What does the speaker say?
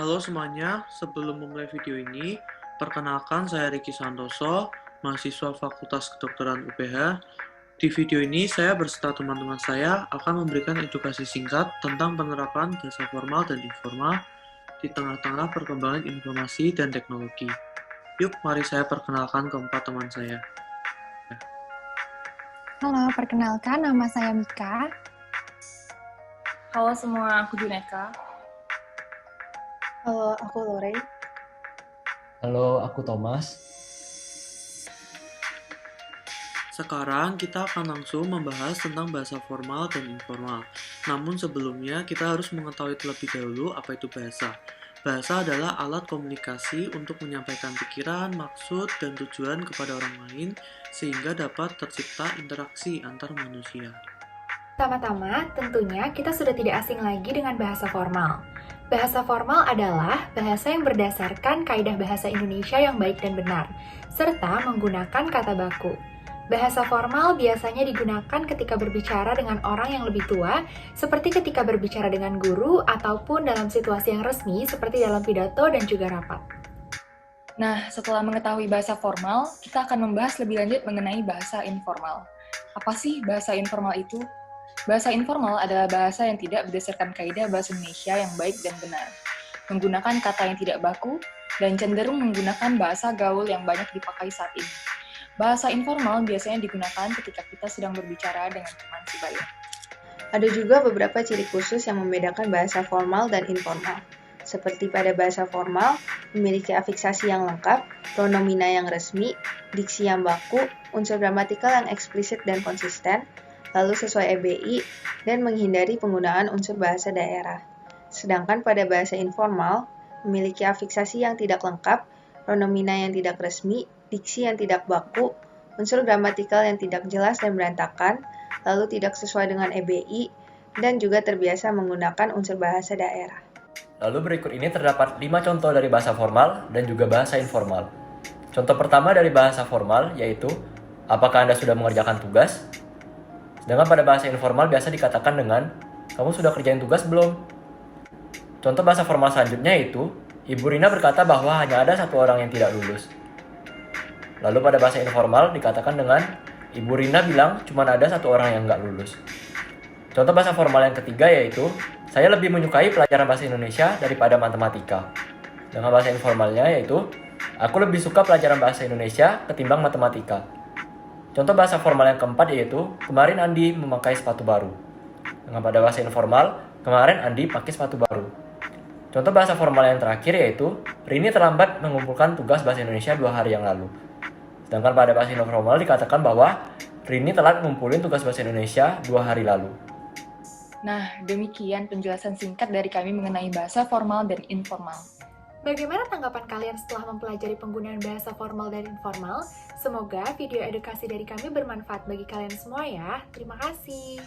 Halo semuanya, sebelum memulai video ini, perkenalkan saya Riki Santoso, mahasiswa Fakultas Kedokteran UPH. Di video ini, saya berserta teman-teman saya akan memberikan edukasi singkat tentang penerapan bahasa formal dan informal di tengah-tengah perkembangan informasi dan teknologi. Yuk, mari saya perkenalkan keempat teman saya. Halo, perkenalkan nama saya Mika. Halo semua, aku Juneka. Halo, aku Lore. Halo, aku Thomas. Sekarang kita akan langsung membahas tentang bahasa formal dan informal. Namun sebelumnya kita harus mengetahui terlebih dahulu apa itu bahasa. Bahasa adalah alat komunikasi untuk menyampaikan pikiran, maksud, dan tujuan kepada orang lain sehingga dapat tercipta interaksi antar manusia. Pertama-tama, tentunya kita sudah tidak asing lagi dengan bahasa formal. Bahasa formal adalah bahasa yang berdasarkan kaidah bahasa Indonesia yang baik dan benar, serta menggunakan kata baku. Bahasa formal biasanya digunakan ketika berbicara dengan orang yang lebih tua, seperti ketika berbicara dengan guru, ataupun dalam situasi yang resmi, seperti dalam pidato dan juga rapat. Nah, setelah mengetahui bahasa formal, kita akan membahas lebih lanjut mengenai bahasa informal. Apa sih bahasa informal itu? Bahasa informal adalah bahasa yang tidak berdasarkan kaidah bahasa Indonesia yang baik dan benar, menggunakan kata yang tidak baku, dan cenderung menggunakan bahasa gaul yang banyak dipakai saat ini. Bahasa informal biasanya digunakan ketika kita sedang berbicara dengan teman sebaya. Ada juga beberapa ciri khusus yang membedakan bahasa formal dan informal. Seperti pada bahasa formal, memiliki afiksasi yang lengkap, pronomina yang resmi, diksi yang baku, unsur gramatikal yang eksplisit dan konsisten, lalu sesuai EBI, dan menghindari penggunaan unsur bahasa daerah. Sedangkan pada bahasa informal, memiliki afiksasi yang tidak lengkap, pronomina yang tidak resmi, diksi yang tidak baku, unsur gramatikal yang tidak jelas dan berantakan, lalu tidak sesuai dengan EBI, dan juga terbiasa menggunakan unsur bahasa daerah. Lalu berikut ini terdapat 5 contoh dari bahasa formal dan juga bahasa informal. Contoh pertama dari bahasa formal yaitu, apakah Anda sudah mengerjakan tugas? Sedangkan pada bahasa informal biasa dikatakan dengan, kamu sudah kerjain tugas belum? Contoh bahasa formal selanjutnya yaitu, Ibu Rina berkata bahwa hanya ada satu orang yang tidak lulus. Lalu pada bahasa informal dikatakan dengan, Ibu Rina bilang cuma ada satu orang yang nggak lulus. Contoh bahasa formal yang ketiga yaitu, saya lebih menyukai pelajaran bahasa Indonesia daripada matematika. Dengan bahasa informalnya yaitu, aku lebih suka pelajaran bahasa Indonesia ketimbang matematika. Contoh bahasa formal yang keempat yaitu, kemarin Andi memakai sepatu baru. Dengan pada bahasa informal, kemarin Andi pakai sepatu baru. Contoh bahasa formal yang terakhir yaitu, Rini terlambat mengumpulkan tugas bahasa Indonesia 2 hari yang lalu. Sedangkan pada bahasa informal dikatakan bahwa Rini telat ngumpulin tugas bahasa Indonesia 2 hari lalu. Nah, demikian penjelasan singkat dari kami mengenai bahasa formal dan informal. Bagaimana tanggapan kalian setelah mempelajari penggunaan bahasa formal dan informal? Semoga video edukasi dari kami bermanfaat bagi kalian semua ya. Terima kasih.